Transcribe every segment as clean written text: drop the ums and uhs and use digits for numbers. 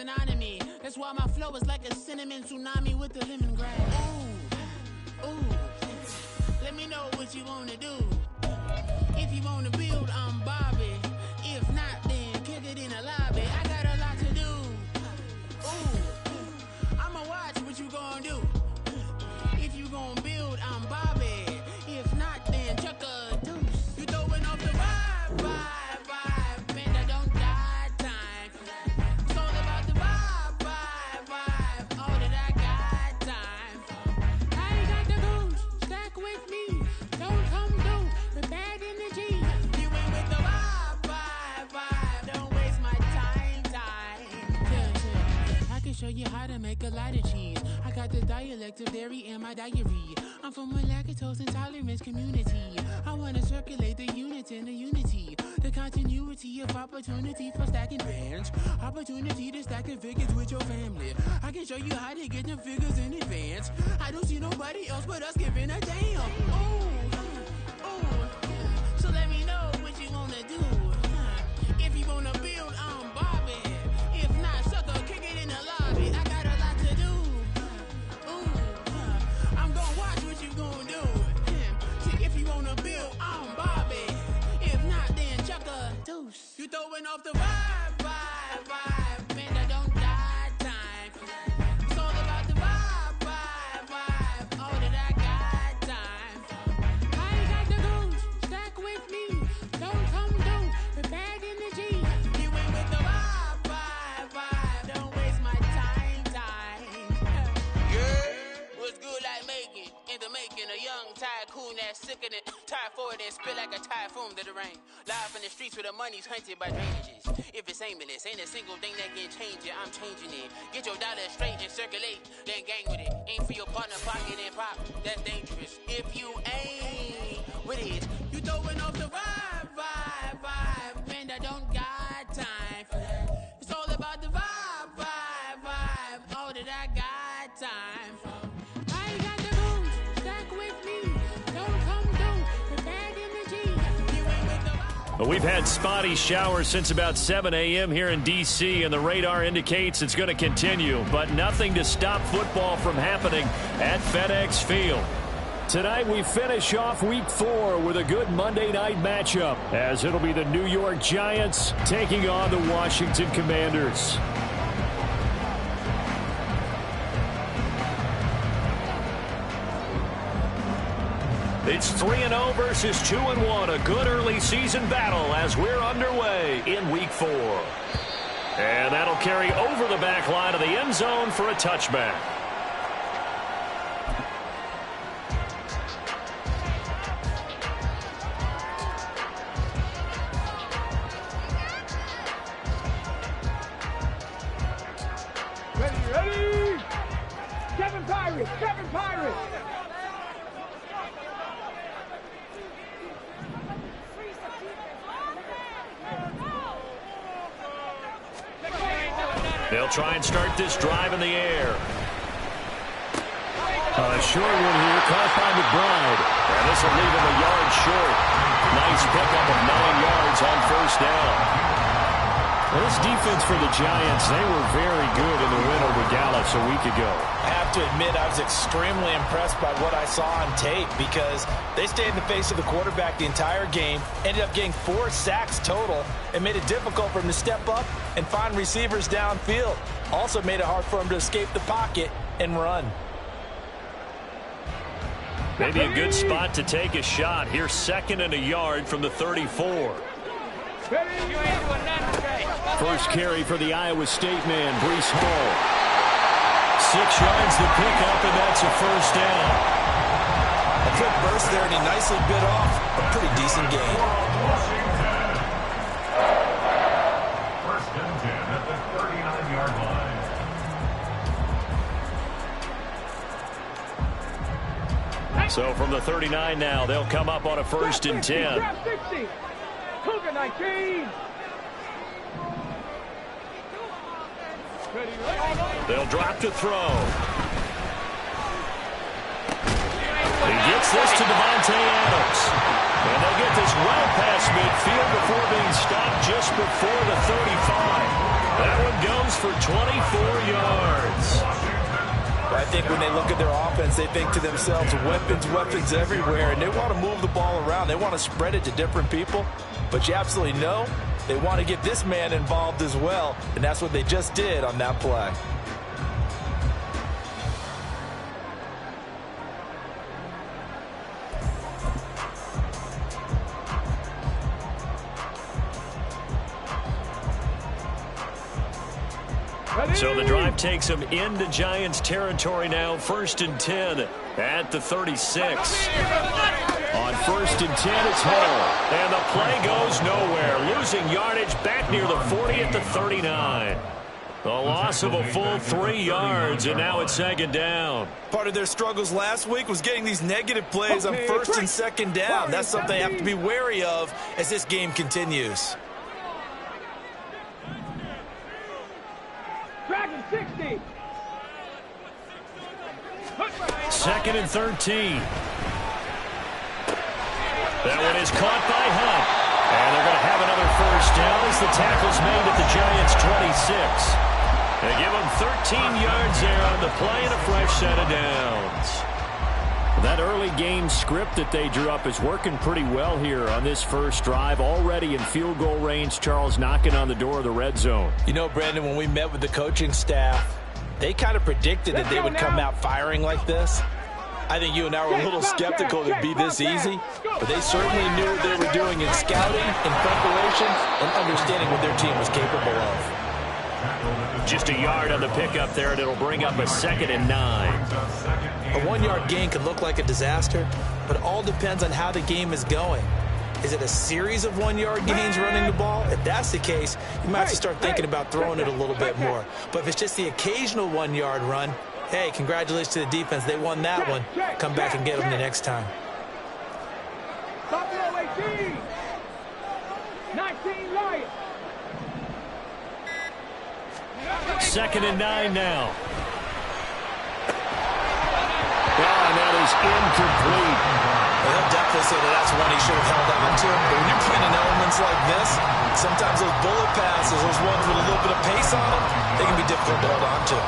anatomy. That's why my flow is like a cinnamon tsunami with the lemongrass. Ooh, let me know what you wanna do. If you wanna build, I'm Bobby. If not, then kick it in the lobby. I got a lot to do. Ooh, I'ma watch what you gonna do. If you gonna build, I'm Bobby. If not, then chuck a deuce. You throwing off the vibe. Man, I don't die time. It's all about the vibe. All that I got time. I ain't got the goose. Stack with me. Don't come through with bad energy. You ain't with the vibe. Don't waste my time. I can show you how to make a lot of cheese. I got the dialect of dairy in my diary. I'm from a lactose intolerance community. I wanna circulate the units and the unity. The continuity of opportunity for stacking bands. Opportunity to stack the figures with your family. I can show you how to get them figures in advance. I don't see nobody else but us giving a damn. Ooh. So let me know what you wanna do. If you wanna build, I'm Bobby. If not, sucker, kick it in the lobby. I got a lot to do. I'm gonna watch what you gonna do. See, if you wanna build, I'm Bobby. If not, then chuck a deuce. You throwing off the vibe. Man, I don't die time. It's all about the vibe. All that I got time. I ain't got the goose. Stack with me. Don't come through with bad energy. You ain't with the vibe. Don't waste my time. Yeah, what's good like making? In the making, a young tycoon that's sickening. Tide forward and spit like a typhoon to the rain. Live in the streets where the money's hunted by drainages. If it's aimless, ain't a single thing that can change it. I'm changing it. Get your dollar straight and circulate, then gang with it. Aim for your partner, pocket and pop. That's dangerous. If you ain't with it, you throwing off the vibe. Man, I don't got time for that. It's all about the vibe. All that I got time for. I ain't got the goose. Stack with me. Don't come through with bad energy. You ain't with the vibe. Well, we've had spotty showers since about 7 a.m. here in D.C., and the radar indicates it's going to continue, but nothing to stop football from happening at FedEx Field. Tonight we finish off Week 4 with a good Monday night matchup, as it'll be the New York Giants taking on the Washington Commanders. It's 3-0 versus 2-1, a good early season battle as we're underway in Week 4. And that'll carry over the back line of the end zone for a touchback. Ready! Kevin Pirates! They'll try and start this drive in the air. Short one here, caught by McBride. And this will leave him a yard short. Nice pickup of 9 yards on first down. Well, this defense for the Giants, they were very good in the win over Dallas a week ago. I have to admit, I was extremely impressed by what I saw on tape because they stayed in the face of the quarterback the entire game, ended up getting 4 sacks total, and made it difficult for him to step up and find receivers downfield. Also made it hard for him to escape the pocket and run. Maybe a good spot to take a shot. Here's 2nd and a yard from the 34. First carry for the Iowa State man, Breece Hall. 6 yards to pick up, and that's a first down. A quick burst there, and he nicely bit off a pretty decent gain. First and 10 at the 39-yard line. So from the 39 now, they'll come up on a 1st and 10. Cougar 19. They'll drop to throw. He gets this to Devontae Adams. And they'll get this well past midfield before being stopped just before the 35. That one goes for 24 yards. I think when they look at their offense, they think to themselves, weapons everywhere, and they want to move the ball around. They want to spread it to different people, but you absolutely know they want to get this man involved as well, and that's what they just did on that play. So the drive takes them into Giants territory now. 1st and 10 at the 36. On 1st and 10, it's Hall. And the play goes nowhere. Losing yardage back near the 40 at the 39. The loss of a full 3 yards, and now it's 2nd down. Part of their struggles last week was getting these negative plays on 1st and 2nd down. That's something they have to be wary of as this game continues. Dragon 60. 2nd and 13. That one is caught by Hunt. And they're going to have another 1st down as the tackle's made at the Giants' 26. They give them 13 yards there on the play and a fresh set of downs. That early game script that they drew up is working pretty well here on this first drive. Already in field goal range, Charles, knocking on the door of the red zone. You know, Brandon, when we met with the coaching staff, they kind of predicted that they would come out firing like this. I think you and I were a little skeptical it'd be this easy, but they certainly knew what they were doing in scouting, in preparation, and understanding what their team was capable of. Just a yard on the pickup there, and it'll bring up a 2nd and 9. A 1-yard gain can look like a disaster, but it all depends on how the game is going. Is it a series of 1-yard gains running the ball? If that's the case, you might have to start thinking about throwing it a little bit more. But if it's just the occasional 1-yard run, hey, congratulations to the defense. They won that one. Come back and get them the next time. Buffalo 18. 19 Lions. 2nd and 9 now. And that is incomplete. Well, he'll definitely say that that's one he should have held on to. But when you're playing in elements like this, sometimes those bullet passes, those ones with a little bit of pace on them, they can be difficult to hold on to.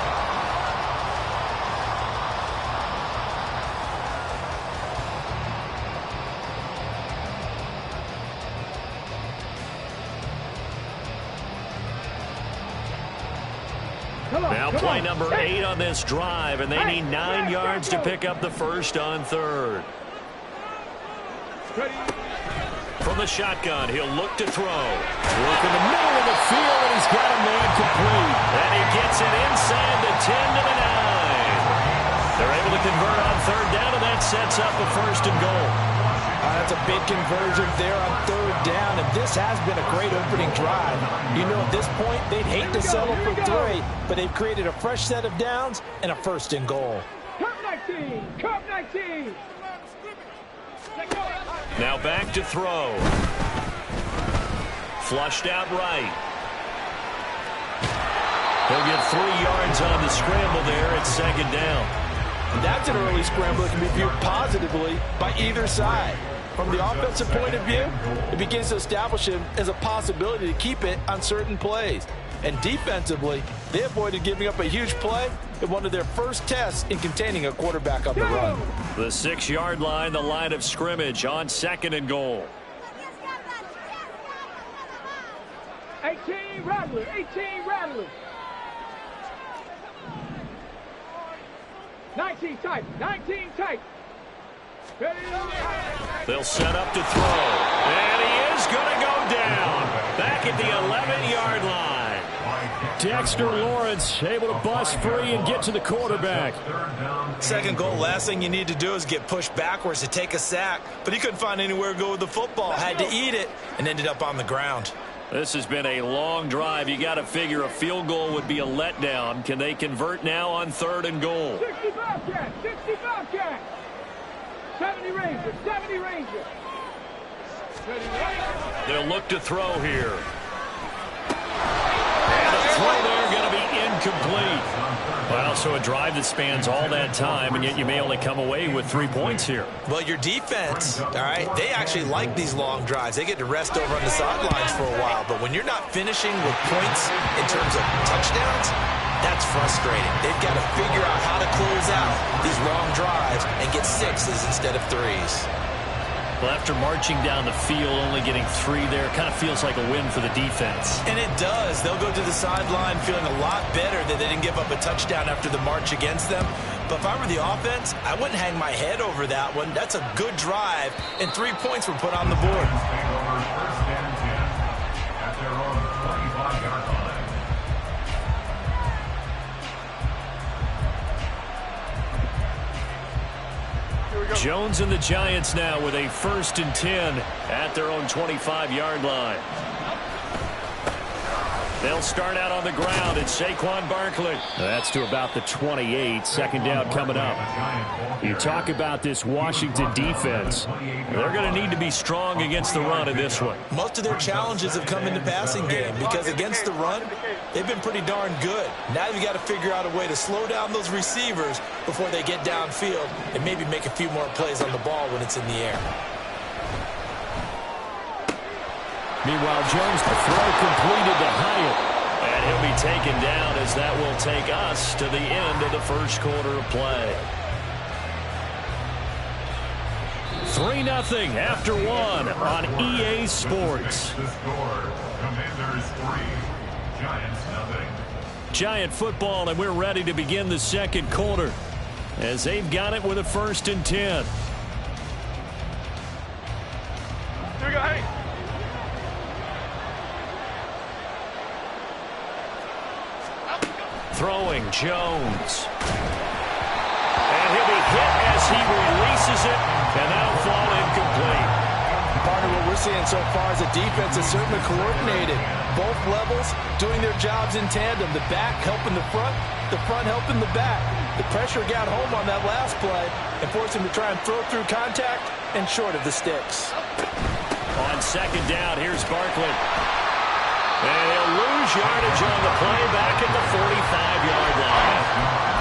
Now play number 8 on this drive, and they need 9 yards to pick up the 1st on 3rd. From the shotgun, he'll look to throw. Work in the middle of the field, and he's got a man complete. And he gets it inside the 10 to the 9. They're able to convert on 3rd down, and that sets up a 1st and goal. That's a big conversion there on 3rd down, and this has been a great opening drive. You know, at this point, they'd hate to settle for 3, but they've created a fresh set of downs and a 1st and goal. Cup 19. Cup 19. Now back to throw. Flushed out right. He'll get 3 yards on the scramble there at 2nd down. And that's an early scramble that can be viewed positively by either side. From the offensive point of view, it begins to establish him as a possibility to keep it on certain plays. And defensively, they avoided giving up a huge play in one of their first tests in containing a quarterback on the run. The 6-yard line, the line of scrimmage on 2nd and goal. 18 Rattlers. 18 Rattlers. 19 tight. 19 tight. They'll set up to throw. And he is going to go down. Back at the 11-yard line. Dexter Lawrence able to bust free and get to the quarterback. 2nd goal, last thing you need to do is get pushed backwards to take a sack. But he couldn't find anywhere to go with the football. Had to eat it and ended up on the ground. This has been a long drive. You got to figure a field goal would be a letdown. Can they convert now on 3rd and goal? 65 cat. 65 cat. 70 Rangers. 70 Rangers. They'll look to throw here. And the throw there going to be incomplete. Well, so a drive that spans all that time, and yet you may only come away with 3 points here. Well, your defense, all right, they actually like these long drives. They get to rest over on the sidelines for a while. But when you're not finishing with points in terms of touchdowns, that's frustrating. They've got to figure out how to close out these long drives and get 6s instead of 3s. Well, after marching down the field, only getting 3 there, kind of feels like a win for the defense. And it does. They'll go to the sideline feeling a lot better that they didn't give up a touchdown after the march against them. But if I were the offense, I wouldn't hang my head over that one. That's a good drive, and 3 points were put on the board. First and 10 at their own 25-yard line. Jones and the Giants now with a 1st and 10 at their own 25-yard line. They'll start out on the ground. It's Saquon Barkley. That's to about the 28. 2nd down coming up. You talk about this Washington defense. They're going to need to be strong against the run in this one. Most of their challenges have come in the passing game because against the run, they've been pretty darn good. Now you've got to figure out a way to slow down those receivers before they get downfield and maybe make a few more plays on the ball when it's in the air. Meanwhile, Jones, the throw completed to Hyatt. And he'll be taken down as that will take us to the end of the 1st quarter of play. 3-0 after 1 on EA Sports. The score, Commanders 3, Giants 0. Giant football, and we're ready to begin the 2nd quarter as they've got it with a 1st and 10. Here we go, hey. Throwing Jones. And he'll be hit as he releases it, and that'll fall incomplete. Partner, what we're seeing so far is the defense is certainly coordinated. Both levels doing their jobs in tandem. The back helping the front helping the back. The pressure got home on that last play and forced him to try and throw through contact and short of the sticks. On 2nd down, here's Barkley. And he'll lose yardage on the play back at the 45-yard line.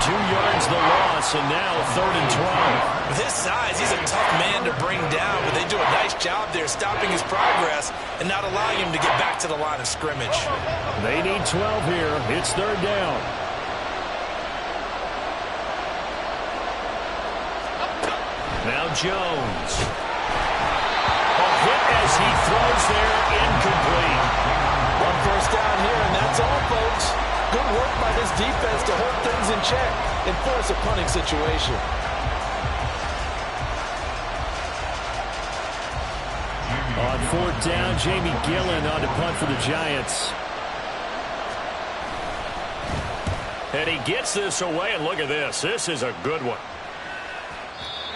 2 yards the loss, and now 3rd and 12. With his size, he's a tough man to bring down, but they do a nice job there stopping his progress and not allowing him to get back to the line of scrimmage. They need 12 here. It's 3rd down. Now Jones. A hit as he throws there, incomplete. 1 first down here, and that's all, folks. Good work by this defense to hold things in check and force a punting situation. On 4th down, Jamie Gillen on to punt for the Giants. And he gets this away, and look at this. This is a good one.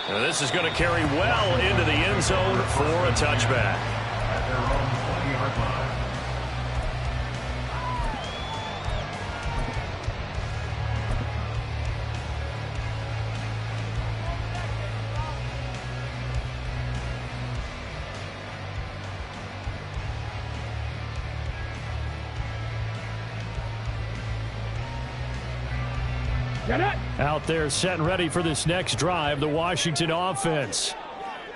And this is going to carry well into the end zone for a touchback. At their own 20-yard line. Out there set and ready for this next drive, the Washington offense.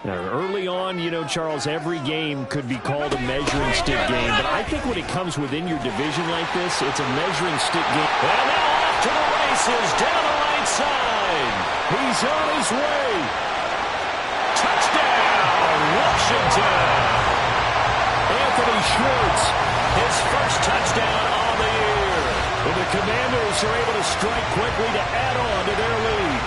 Now, early on, you know, Charles, every game could be called a measuring stick game, but I think when it comes within your division like this, it's a measuring stick game. And now off to the races, down the right side. He's on his way. Touchdown, Washington. Anthony Schwartz, his first touchdown on the year. And the Commanders are able to strike quickly to add on to their lead.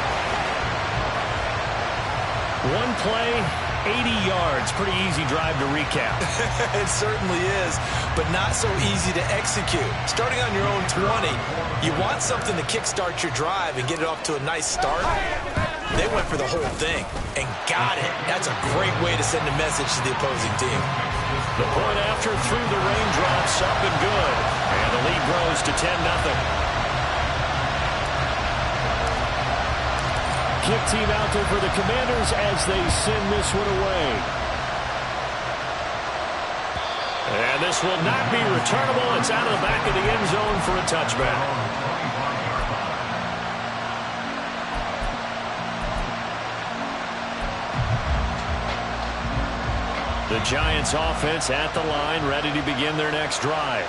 One play, 80 yards. Pretty easy drive to recap. It certainly is, but not so easy to execute. Starting on your own 20, you want something to kickstart your drive and get it off to a nice start. They went for the whole thing and got it. That's a great way to send a message to the opposing team. The point after through the raindrops, up and good. And the lead grows to 10-0. Kick team out there for the Commanders as they send this one away. And this will not be returnable. It's out of the back of the end zone for a touchback. The Giants offense at the line, ready to begin their next drive.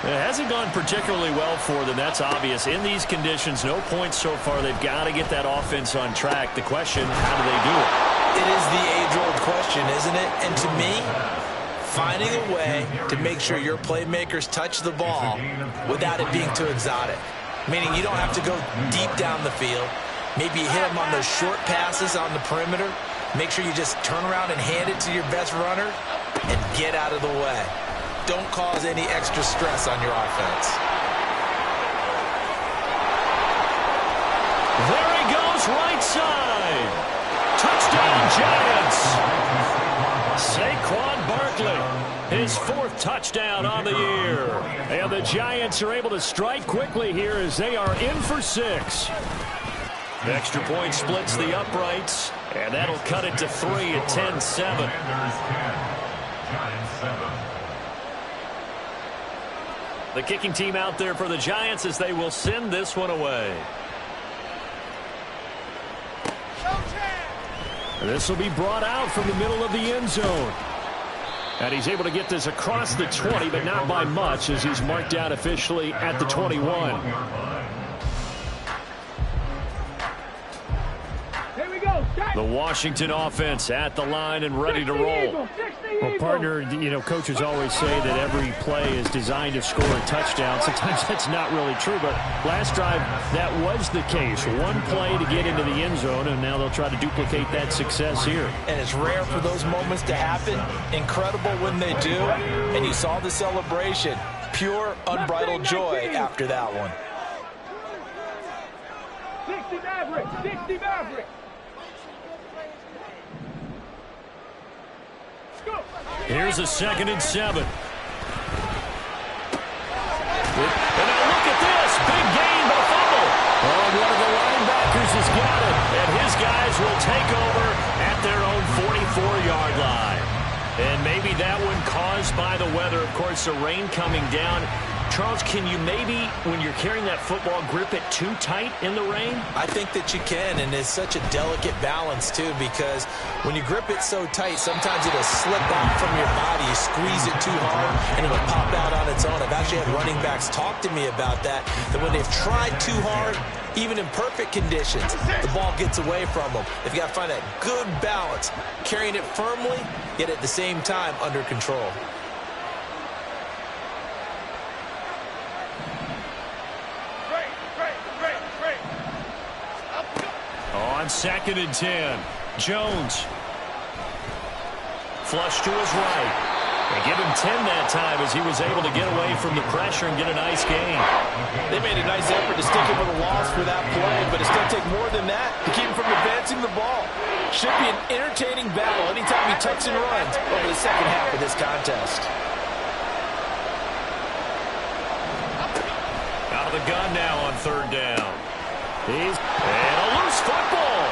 It hasn't gone particularly well for them. That's obvious. In these conditions, no points so far. They've got to get that offense on track. The question, how do they do it? It is the age-old question, isn't it? And to me, finding a way to make sure your playmakers touch the ball without it being too exotic. Meaning you don't have to go deep down the field. Maybe you hit them on those short passes on the perimeter. Make sure you just turn around and hand it to your best runner and get out of the way. Don't cause any extra stress on your offense. There he goes, right side. Touchdown, Giants. Saquon Barkley, his 4th touchdown on the year. And the Giants are able to strike quickly here as they are in for 6. The extra point splits the uprights, and that'll cut it to 3 at 10-7. The kicking team out there for the Giants as they will send this one away. This will be brought out from the middle of the end zone. And he's able to get this across the 20, but not by much as he's marked down officially at the 21. The Washington offense at the line and ready to roll. Well, partner, coaches always say that every play is designed to score a touchdown. Sometimes that's not really true, but last drive, that was the case. One play to get into the end zone, and now they'll try to duplicate that success here. And it's rare for those moments to happen. Incredible when they do. And you saw the celebration. Pure, unbridled joy after that one. 60 Maverick, 60 Maverick. Here's a 2nd and 7. And now look at this. Big gain, but a fumble. Oh, one of the linebackers has got it. And his guys will take over at their own 44-yard line. And maybe that one caused by the weather. Of course, the rain coming down. Charles, can you maybe, when you're carrying that football, grip it too tight in the rain? I think that you can, and it's such a delicate balance, too, because when you grip it so tight, sometimes it'll slip out from your body. You squeeze it too hard, and it'll pop out on its own. I've actually had running backs talk to me about that when they've tried too hard, even in perfect conditions, the ball gets away from them. They've got to find that good balance, carrying it firmly, yet at the same time under control. On 2nd and 10, Jones. Flush to his right. They give him 10 that time as he was able to get away from the pressure and get a nice gain. They made a nice effort to stick him with a loss for that play, but it's going to take more than that to keep him from advancing the ball. Should be an entertaining battle anytime he tucks and runs over the second half of this contest. Out of the gun now on 3rd down. And a loose football.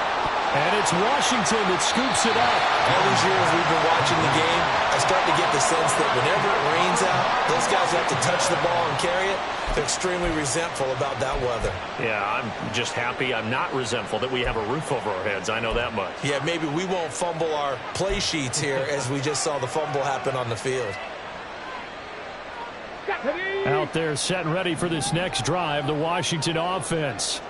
And it's Washington that scoops it up. All these years we've been watching the game, I start to get the sense that whenever it rains out, those guys have to touch the ball and carry it. They're extremely resentful about that weather. Yeah, I'm just happy I'm not resentful that we have a roof over our heads. I know that much. Yeah, maybe we won't fumble our play sheets here as we just saw the fumble happen on the field. Out there set and ready for this next drive, the Washington offense.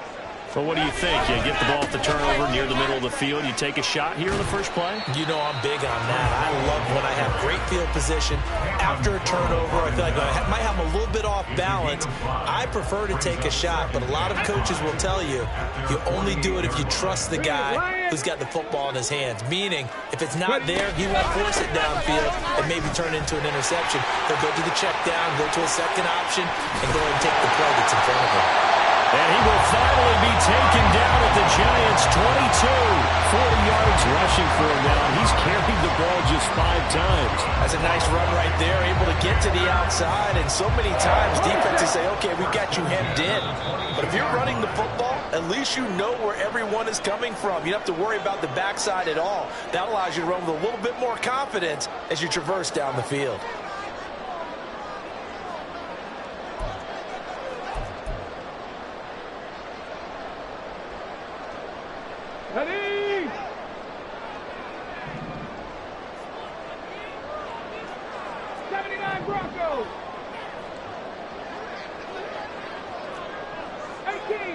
But what do you think? You get the ball off the turnover near the middle of the field. You take a shot here in the first play? You know I'm big on that. I love when I have great field position. After a turnover, I feel like I might have a little bit off balance. I prefer to take a shot, but a lot of coaches will tell you, you only do it if you trust the guy who's got the football in his hands. Meaning, if it's not there, he won't force it downfield and maybe turn it into an interception. He'll go to the check down, go to a second option, and go ahead and take the play that's in front of him. And he will finally be taken down at the Giants' 22. 40 yards rushing for him now. He's carried the ball just 5 times. That's a nice run right there, able to get to the outside. And so many times defenses say, okay, we've got you hemmed in. But if you're running the football, at least you know where everyone is coming from. You don't have to worry about the backside at all. That allows you to run with a little bit more confidence as you traverse down the field.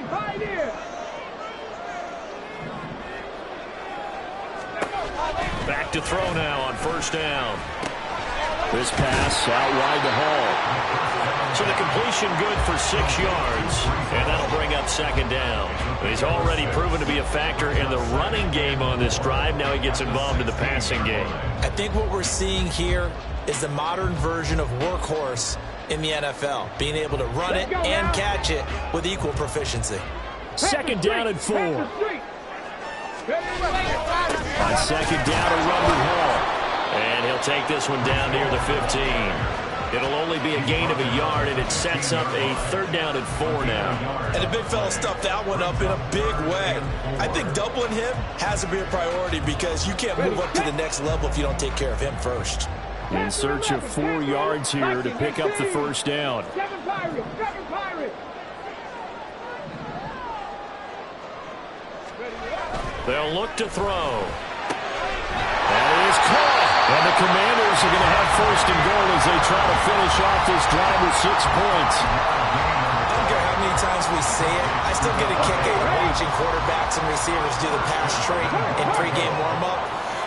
Pioneer. Back to throw now on first down. This pass out wide to Hall. So the completion good for 6 yards, and that'll bring up second down. He's already proven to be a factor in the running game on this drive. Now he gets involved in the passing game. I think what we're seeing here is the modern version of workhorse in the NFL, being able to run it and catch it with equal proficiency. Second down and 4. On second down, a run with Hall. And he'll take this one down near the 15. It'll only be a gain of a yard, and it sets up a third down and 4 now. And the big fella stuffed that one up in a big way. I think doubling him has to be a priority because you can't move up to the next level if you don't take care of him first. In search of 4 yards here to pick up the first down. 7 Pirates. 7 Pirates. They'll look to throw. That is caught. And the Commanders are going to have first and goal as they try to finish off this drive with 6 points. I don't care how many times we say it, I still get a kick out of watching quarterbacks and receivers do the pass tree in pregame warm-up.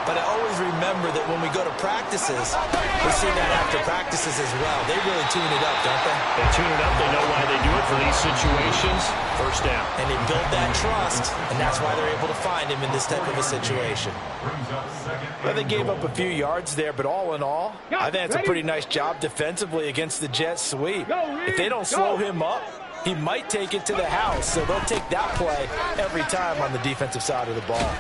But I always remember that when we go to practices, we see that after practices as well. They really tune it up, don't they? They tune it up. They know why they do it for these situations. First down. And they build that trust, and that's why they're able to find him in this type of a situation. Well, they gave up a few yards there, but all in all, I think it's a pretty nice job defensively against the Jets sweep. If they don't slow him up, he might take it to the house, so they'll take that play every time on the defensive side of the ball.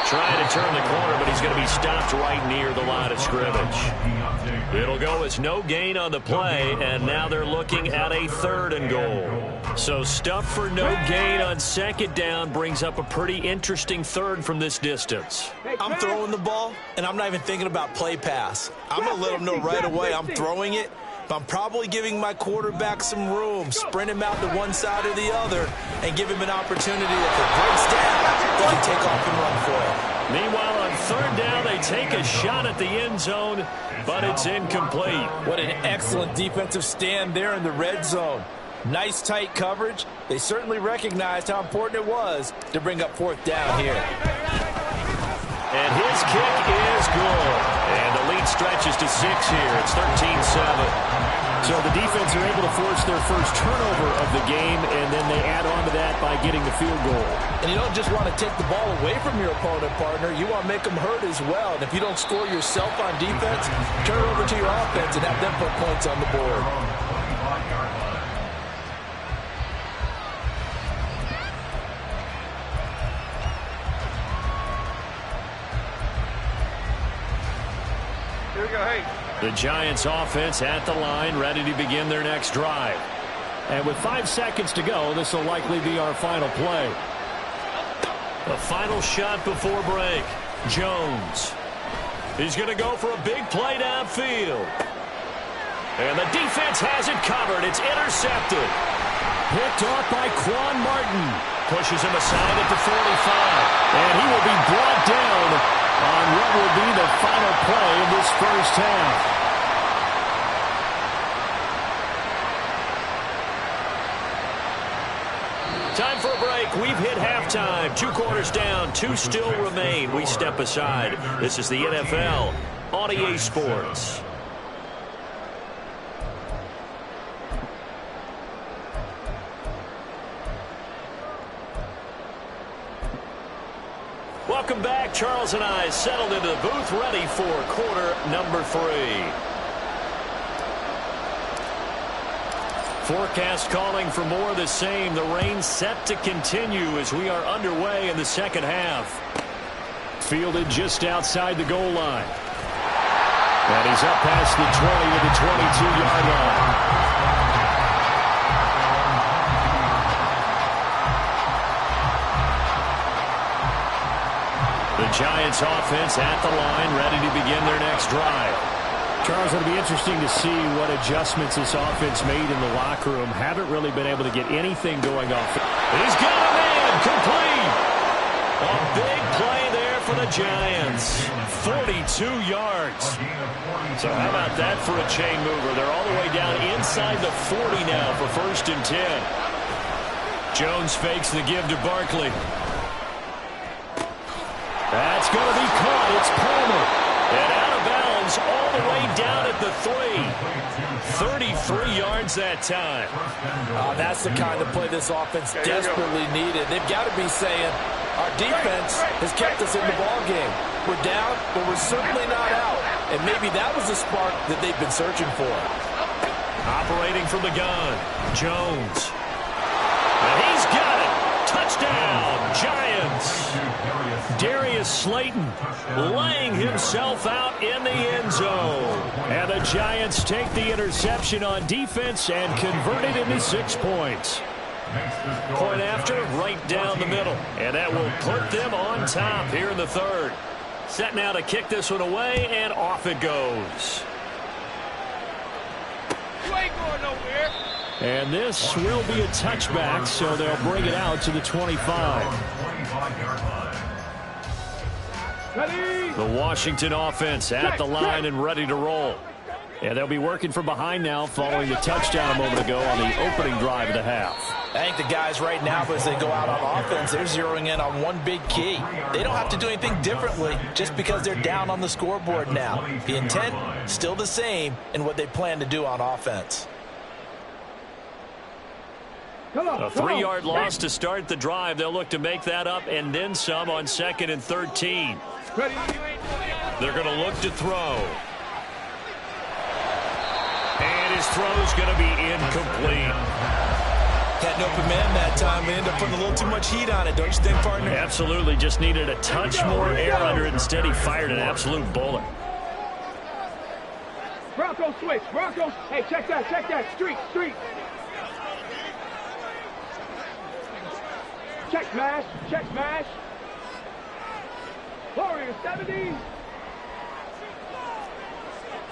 Trying to turn the corner, but he's going to be stopped right near the line of scrimmage. It'll go as no gain on the play, and now they're looking at a third and goal. So stuff for no gain on second down brings up a pretty interesting third from this distance. I'm throwing the ball, and I'm not even thinking about play pass. I'm going to let them know right away I'm throwing it, but I'm probably giving my quarterback some room, sprint him out to one side or the other, and give him an opportunity if it breaks down, he can take off and run for it. Meanwhile, on third down, they take a shot at the end zone, but it's incomplete. What an excellent defensive stand there in the red zone. Nice tight coverage. They certainly recognized how important it was to bring up fourth down here. And his kick is good. And the lead stretches to 6 here. It's 13-7. So the defense are able to force their first turnover of the game, and then they add on to that by getting the field goal. And you don't just want to take the ball away from your opponent, partner. You want to make them hurt as well. And if you don't score yourself on defense, turn it over to your offense and have them put points on the board. The Giants offense at the line, ready to begin their next drive. And with 5 seconds to go, this will likely be our final play. The final shot before break. Jones. He's going to go for a big play downfield. And the defense has it covered. It's intercepted. Picked off by Quan Martin. Pushes him aside at the 45. And he will be brought down on what will be the final play of this first half. Time for a break. We've hit halftime. 2 quarters down. 2 still remain. We step aside. This is the NFL on EA Sports. Welcome back. Charles and I settled into the booth, ready for quarter number 3. Forecast calling for more of the same. The rain set to continue as we are underway in the second half. Fielded just outside the goal line. And he's up past the 20 to the 22-yard line. The Giants offense at the line, ready to begin their next drive. Charles, it'll be interesting to see what adjustments this offense made in the locker room. Haven't really been able to get anything going off. He's got a man complete. A big play there for the Giants. 42 yards. So how about that for a chain mover? They're all the way down inside the 40 now for 1st and 10. Jones fakes the give to Barkley. That's going to be caught. It's Palmer. And out of bounds all the way down at the 3. 33 yards that time. That's the kind of play this offense desperately needed. They've got to be saying, our defense has kept us in the ball game. We're down, but we're certainly not out. And maybe that was the spark that they've been searching for. Operating from the gun, Jones. And he's got it. Touchdown, Giants. Darius Slayton laying himself out in the end zone. And the Giants take the interception on defense and convert it into 6 points. Point after, right down the middle. And that will put them on top here in the 3rd. Set now to kick this one away, and off it goes. You ain't going nowhere. And this will be a touchback, so they'll bring it out to the 25. Ready? The Washington offense at the line and ready to roll. And they'll be working from behind now following the touchdown a moment ago on the opening drive of the half. I think the guys right now, as they go out on offense, they're zeroing in on one big key. They don't have to do anything differently just because they're down on the scoreboard now. The intent, still the same in what they plan to do on offense. A 3-yard loss to start the drive. They'll look to make that up and then some on 2nd and 13. Ready? They're going to look to throw. And his throw's going to be incomplete. Had no command that time. They end up putting a little too much heat on it, don't you think, partner? Absolutely. Just needed a touch more air under it. Instead, he fired an absolute bullet. Broncos switch. Broncos. Hey, check that. Check that. Street. Check smash. Check smash. Warriors 70.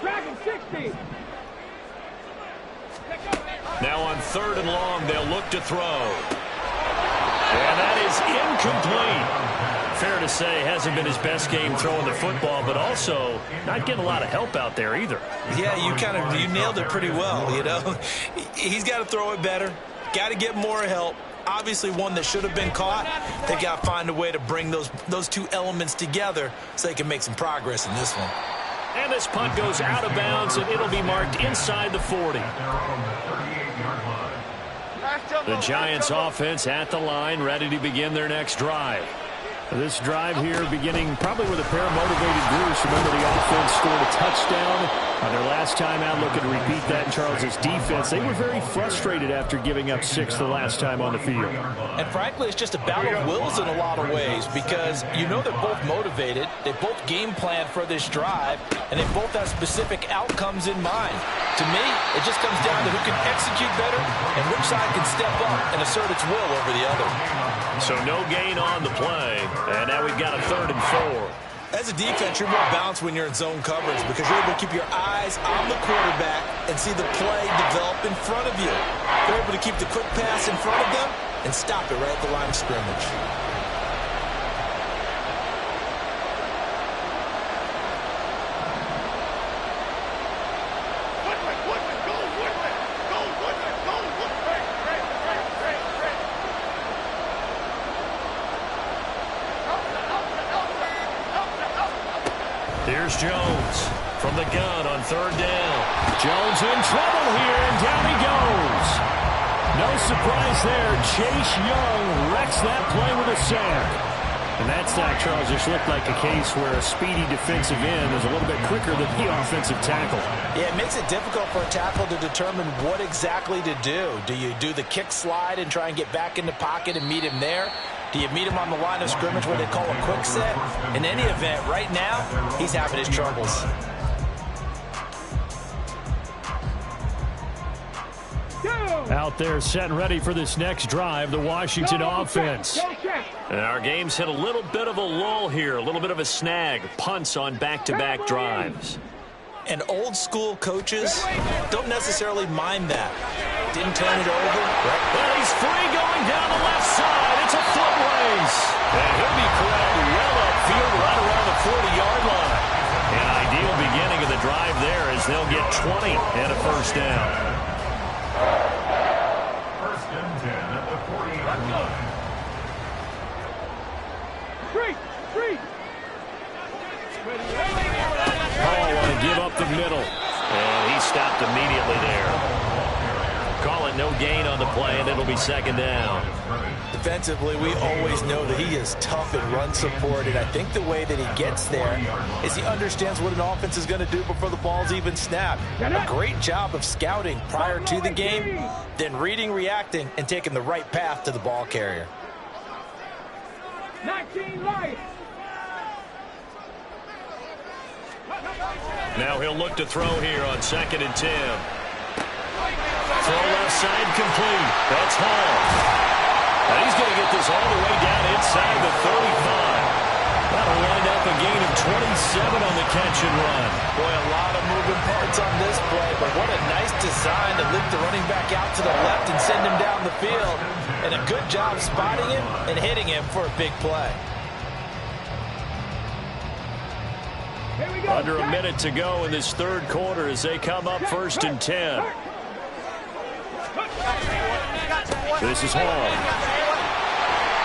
Dragon 60. Now on 3rd and long, they'll look to throw. And that is incomplete. Fair to say, hasn't been his best game throwing the football, but also not getting a lot of help out there either. Yeah, you nailed it pretty well, you know. He's got to throw it better. Got to get more help. Obviously one that should have been caught. They got to find a way to bring those two elements together so they can make some progress in this one. And this punt goes out of bounds, and it'll be marked inside the 40. The Giants offense at the line, ready to begin their next drive. This drive here beginning probably with a pair of motivated Bruce. Remember, the offense scored a touchdown on their last time out. Looking to repeat that in Charles' defense. They were very frustrated after giving up 6 the last time on the field. And frankly, it's just a battle of wills in a lot of ways because you know they're both motivated. They both game plan for this drive, and they both have specific outcomes in mind. To me, it just comes down to who can execute better and which side can step up and assert its will over the other. So no gain on the play, and now we've got a 3rd and 4. As a defense, you're more balanced when you're in zone coverage because you're able to keep your eyes on the quarterback and see the play develop in front of you. You're able to keep the quick pass in front of them and stop it right at the line of scrimmage. Here's Jones from the gun on 3rd down. Jones in trouble here, and down he goes. No surprise there. Chase Young wrecks that play with a sack. And that sack, Charles, just looked like a case where a speedy defensive end is a little bit quicker than the offensive tackle. Yeah, it makes it difficult for a tackle to determine what exactly to do. Do you do the kick slide and try and get back in the pocket and meet him there? Do you meet him on the line of scrimmage where they call a quick set? In any event, right now, he's having his troubles. Out there set and ready for this next drive, the Washington offense. And our game's hit a little bit of a lull here, a little bit of a snag. Punts on back-to-back drives. And old school coaches don't necessarily mind that. Didn't turn it over. And he's free going down the left side. It's a foot race. And he'll be corralled well upfield right around the 40-yard line. An ideal beginning of the drive there as they'll get 20 and a 1st down. 1st and 10 at the 40-yard Three. Hall want to give up the middle. And he stopped immediately there. Call it no gain on the play, and it'll be second down. Defensively, we always know that he is tough in run support, and I think the way that he gets there is he understands what an offense is going to do before the ball's even snapped. A great job of scouting prior to the game, then reading, reacting, and taking the right path to the ball carrier. 19 life. Now he'll look to throw here on 2nd and 10. Throw left side complete. That's Hall. And he's going to get this all the way down inside the 35. That'll wind up a gain of 27 on the catch and run. Boy, a lot of moving parts on this play, but what a nice design to lift the running back out to the left and send him down the field. And a good job spotting him and hitting him for a big play. Under a minute to go in this third quarter as they come up 1st and 10. This is Hall.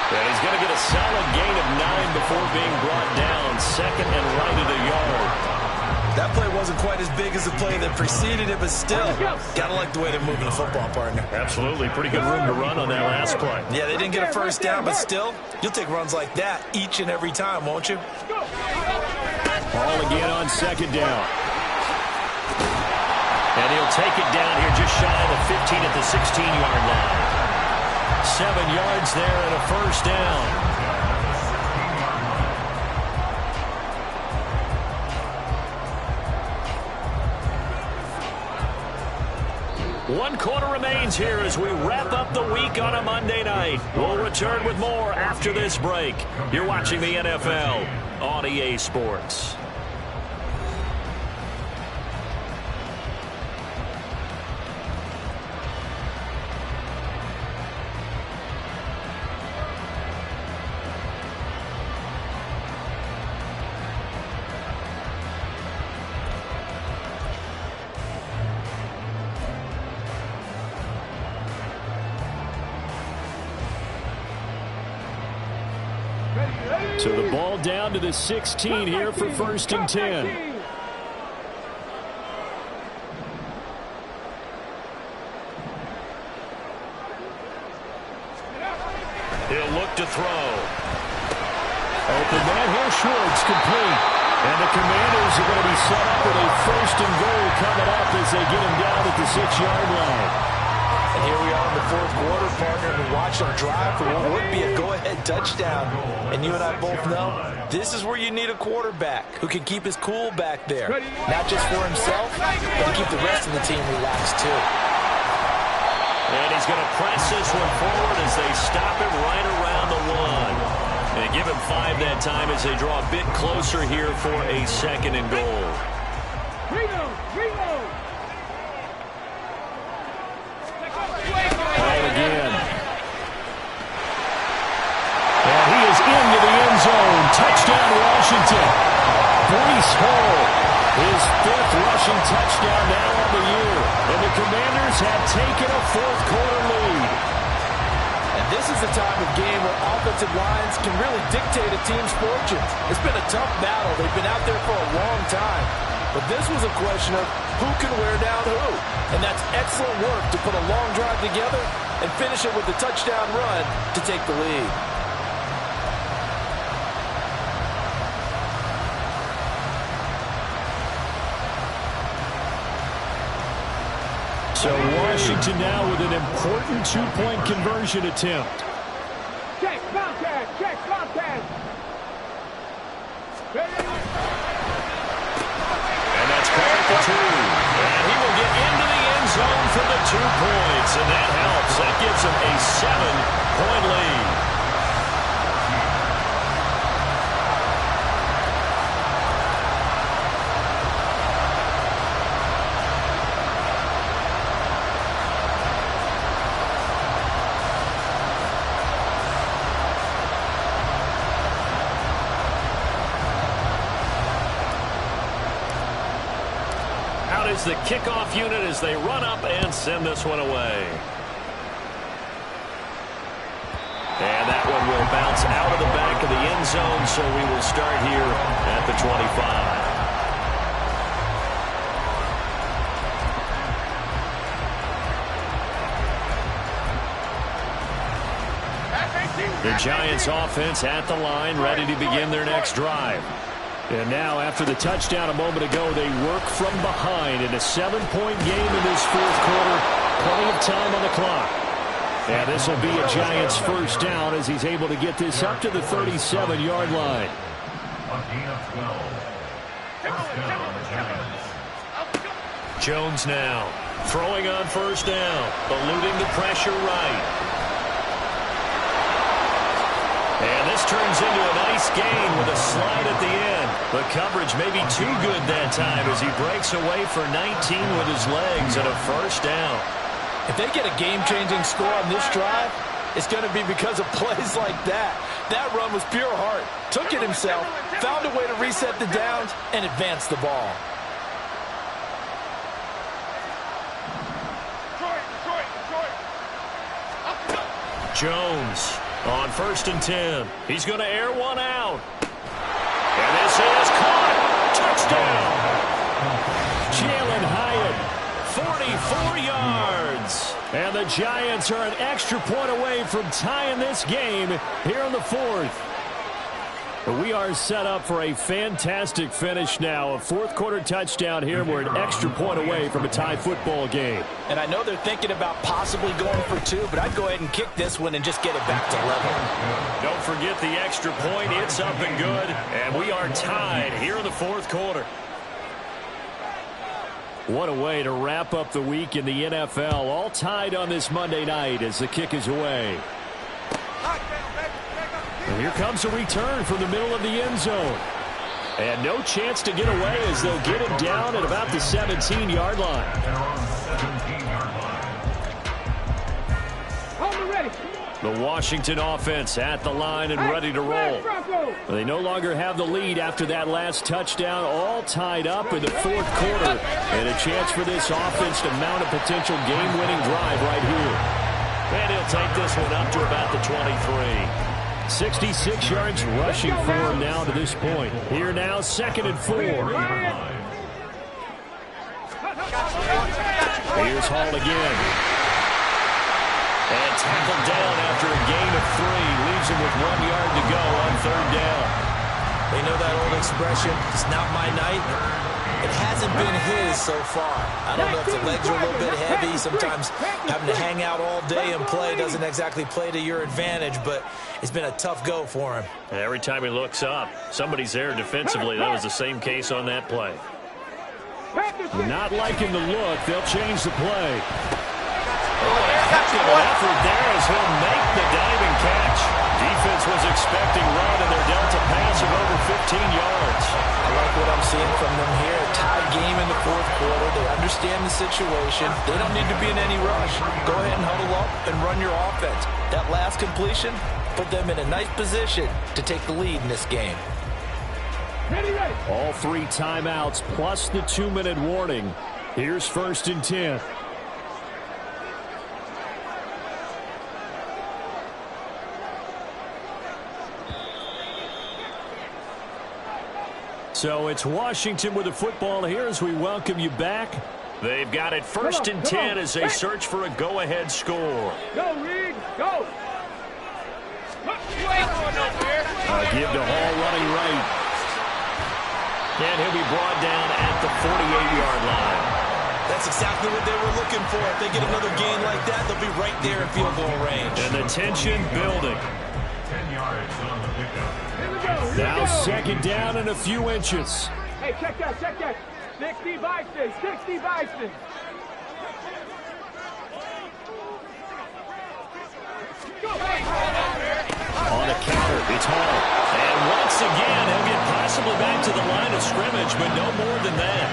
And he's going to get a solid gain of 9 before being brought down. 2nd and right at a yard. That play wasn't quite as big as the play that preceded it, but still, gotta like the way they're moving the football, partner. Absolutely. Pretty good room to run on that last play. Yeah, they didn't get a first down, but still, you'll take runs like that each and every time, won't you? Hall again on 2nd down. And he'll take it down here just shy of the 15 at the 16-yard line. 7 yards there and a first down. One quarter remains here as we wrap up the week on a Monday night. We'll return with more after this break. You're watching the NFL on EA Sports. So the ball down to the 16 here for 1st and 10. He'll look to throw. Open man here, Schwartz, complete. And the Commanders are going to be set up with a 1st and goal coming up as they get him down at the 6-yard line. And here we are in the 4th quarter, partner, and watch them drive for what would be a go-ahead touchdown. And you and I both know this is where you need a quarterback who can keep his cool back there. Not just for himself, but to keep the rest of the team relaxed too. And he's going to press this one forward as they stop him right around the 1. And give him 5 that time as they draw a bit closer here for a 2nd and goal. Again. And he is into the end zone. Touchdown, Washington. Breece Hall, his 5th rushing touchdown now on the year. And the Commanders have taken a 4th quarter lead. And this is the time of game where offensive lines can really dictate a team's fortunes. It's been a tough battle. They've been out there for a long time. But this was a question of who can wear down who. And that's excellent work to put a long drive together and finish it with a touchdown run to take the lead. So Washington now with an important 2-point conversion attempt. Check, Bobcat. And that's caught for 2. And he will get into the end zone for the 2 points. And that helps. That gives him a 7-point lead. Is the kickoff unit as they run up and send this one away. the end zone, so we will start here at the 25. The Giants offense at the line, ready to begin their next drive. And now, after the touchdown a moment ago, they work from behind in a 7-point game in this fourth quarter. Plenty of time on the clock. And this will be a Giants first down as he's able to get this up to the 37-yard line. Jones now throwing on first down, eluding the pressure right. And this turns into a nice gain with a slide at the end. The coverage may be too good that time as he breaks away for 19 with his legs and a first down. If they get a game-changing score on this drive, it's going to be because of plays like that. That run was pure heart. Took it himself, found a way to reset the downs, and advance the ball. Jones on 1st and 10. He's going to air one out. And this is caught. Touchdown. Jalen Hyatt, 44 yards. And the Giants are an extra point away from tying this game here in the fourth. We are set up for a fantastic finish now. A fourth-quarter touchdown here. We're an extra point away from a tie football game. And I know they're thinking about possibly going for two, but I'd go ahead and kick this one and just get it back to level. Don't forget the extra point. It's up and good. And we are tied here in the fourth quarter. What a way to wrap up the week in the NFL. All tied on this Monday night as the kick is away. And here comes a return from the middle of the end zone. And no chance to get away as they'll get him down at about the 17-yard line. The Washington offense at the line and ready to roll. They no longer have the lead after that last touchdown. All tied up in the fourth quarter. And a chance for this offense to mount a potential game-winning drive right here. And he'll take this one up to about the 23. 66 yards rushing for him now to this point. Here now, 2nd and 4. Here's Hall again. And tackled down after a gain of 3. Leaves him with 1 yard to go on 3rd down. They know that old expression, it's not my night. It hasn't been his so far. I don't know if the legs are a little bit heavy. Sometimes having to hang out all day and play doesn't exactly play to your advantage, but it's been a tough go for him. Every time he looks up, somebody's there defensively. That was the same case on that play. Not liking the look. They'll change the play. Heck of an effort there as he'll make the diving catch. Defense was expecting run, and they're dealt a pass of over 15 yards. I like what I'm seeing from them here. A tied game in the fourth quarter. They understand the situation. They don't need to be in any rush. Go ahead and huddle up and run your offense. That last completion put them in a nice position to take the lead in this game. All 3 timeouts plus the 2-minute warning. Here's 1st and 10. So it's Washington with the football here as we welcome you back. They've got it 1st and 10 as they search for a go-ahead score. Go, Reed, go! Give to Hall running right. And he'll be brought down at the 48-yard line. That's exactly what they were looking for. If they get another gain like that, they'll be right there in field goal range. And the tension building. 10 yards on the pickup. Now 2nd down and a few inches. Hey, check that, check that. 60 Bison, 60 Bison. On a counter, it's Hall. And once again, he'll get possibly back to the line of scrimmage, but no more than that.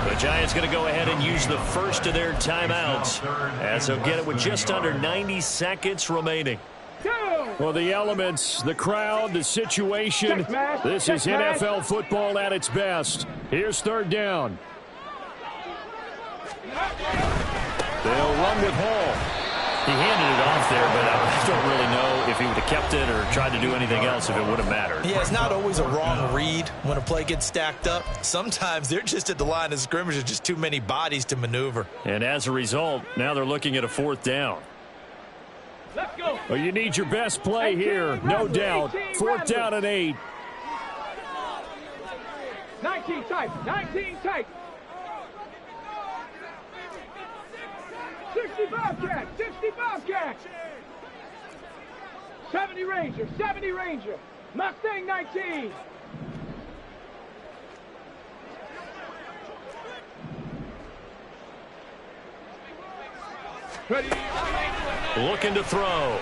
The Giants going to go ahead and use the first of their timeouts as they'll get it with just under 90 seconds remaining. Well, the elements, the crowd, the situation, this is NFL football at its best. Here's 3rd down. They'll run with Hall. He handed it off there, but I don't really know if he would have kept it or tried to do anything else if it would have mattered. Yeah, it's not always a wrong read when a play gets stacked up. Sometimes they're just at the line of scrimmage. There's just too many bodies to maneuver. And as a result, now they're looking at a 4th down. Let's go. Well, you need your best play here, no doubt. 4th down and 8. 19 tight. 19 tight. 65 cat. 65 cat. 70 Ranger. 70 Ranger. Mustang 19. Ready. Looking to throw.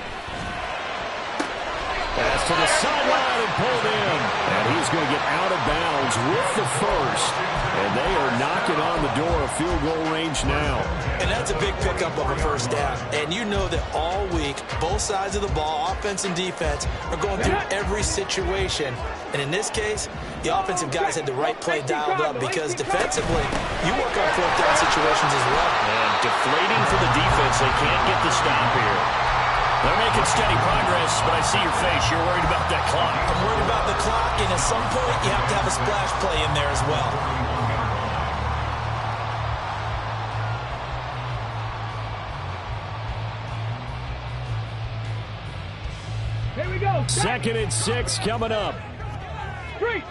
Pass to the sideline and pulled in. And he's going to get out of bounds with the first. And they are knocking on the door of field goal range now. And that's a big pickup of a first down. And you know that all week, both sides of the ball, offense and defense, are going through every situation. And in this case, the offensive guys had the right play dialed up because defensively, you work on 4th down situations as well. And deflating for the defense. They can't get the stop here. They're making steady progress, but I see your face. You're worried about that clock. I'm worried about the clock, and at some point, you have to have a splash play in there as well. Here we go. 2nd and 6 coming up. Street.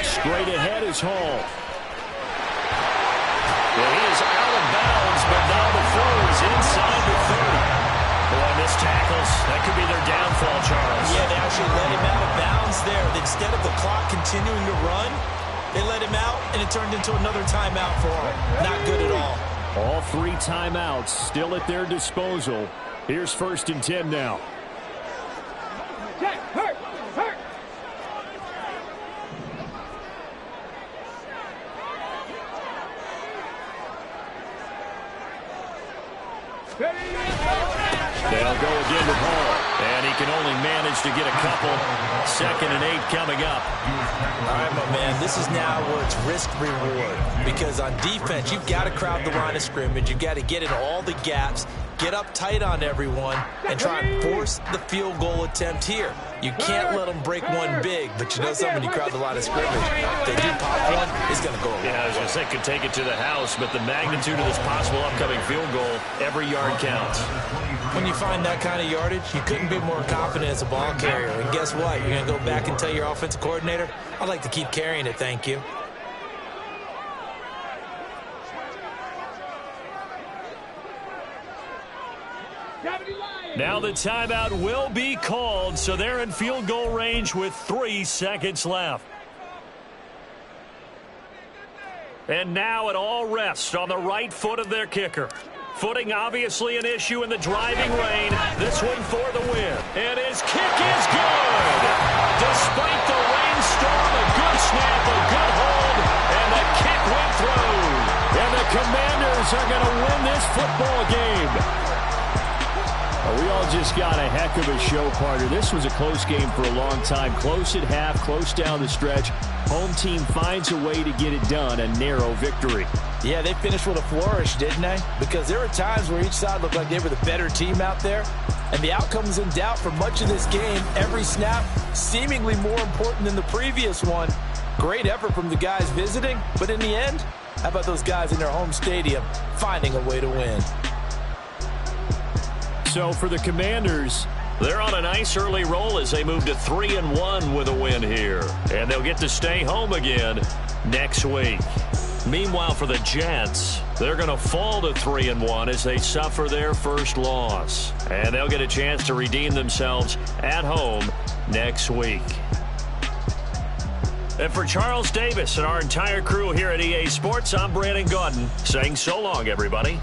Straight ahead is Hall. Well, he is out of bounds, but now the throw is inside the 30. Boy, missed tackles. That could be their downfall, Charles. Yeah, they actually let him out of bounds there. Instead of the clock continuing to run, they let him out, and it turned into another timeout for him. Not good at all. All 3 timeouts still at their disposal. Here's 1st and 10 now. Hurt. They'll go again with Hall. And he can only manage to get a couple. 2nd and 8 coming up. All right, my man, this is now where it's risk-reward. Because on defense, you've got to crowd the line of scrimmage. You've got to get in all the gaps, get up tight on everyone, and try and force the field goal attempt here. You can't let them break one big, but you know something, when you crowd the line of scrimmage, if they do pop one, it's going to go away. Yeah, I was going to say could take it to the house, but the magnitude of this possible upcoming field goal, every yard counts. When you find that kind of yardage, you couldn't be more confident as a ball carrier. And guess what? You're going to go back and tell your offensive coordinator, I'd like to keep carrying it, thank you. Now the timeout will be called, so they're in field goal range with 3 seconds left. And now it all rests on the right foot of their kicker. Footing obviously an issue in the driving rain. This one for the win. And his kick is good. Despite the rainstorm, a good snap, a good hold, and the kick went through. And the Commanders are going to win this football game. We all just got a heck of a show, partner. This was a close game for a long time. Close at half, close down the stretch. Home team finds a way to get it done, a narrow victory. Yeah, they finished with a flourish, didn't they? Because there were times where each side looked like they were the better team out there. And the outcome was in doubt for much of this game. Every snap seemingly more important than the previous one. Great effort from the guys visiting. But in the end, how about those guys in their home stadium finding a way to win? So for the Commanders, they're on a nice early roll as they move to 3-1 with a win here. And they'll get to stay home again next week. Meanwhile, for the Jets, they're going to fall to 3-1 as they suffer their first loss. And they'll get a chance to redeem themselves at home next week. And for Charles Davis and our entire crew here at EA Sports, I'm Brandon Gaudin saying so long, everybody.